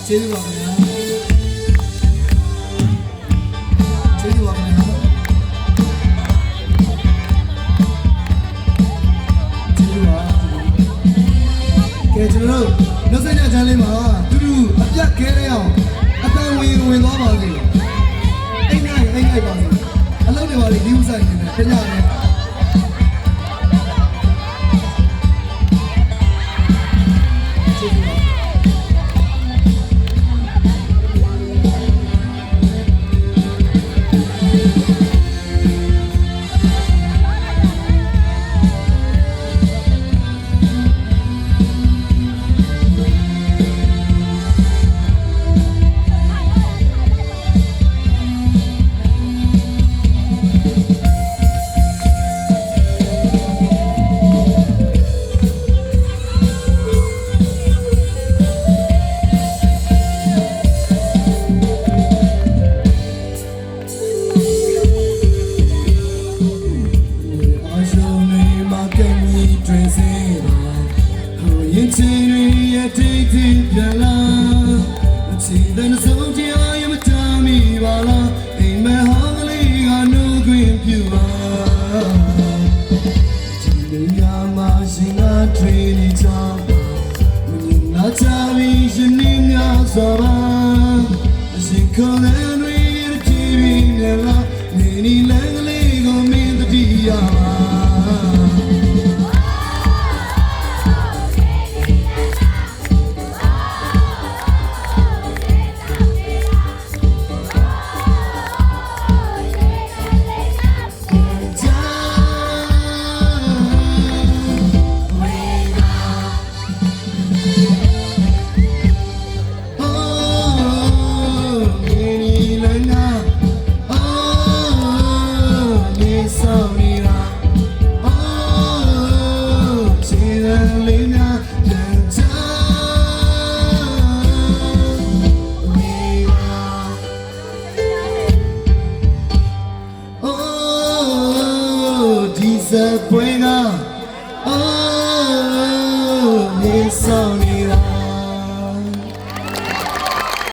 ကျေးဇူးပါခင်ဗျာကျေးဇူးပါခင်ဗျာကျေးဇူးပါကဲကျွန်တော်တို့နောက်ဆက်ကြချမ်းလေးမှာတူတူအပြတ်ခဲတဲ့အောင်အတန်ဝင်သွားပါစေအိမ်နိုင်ပါစေအလုပ်တွေပါလေဒီဥစားနေတယ်တညနဲ့Disappointed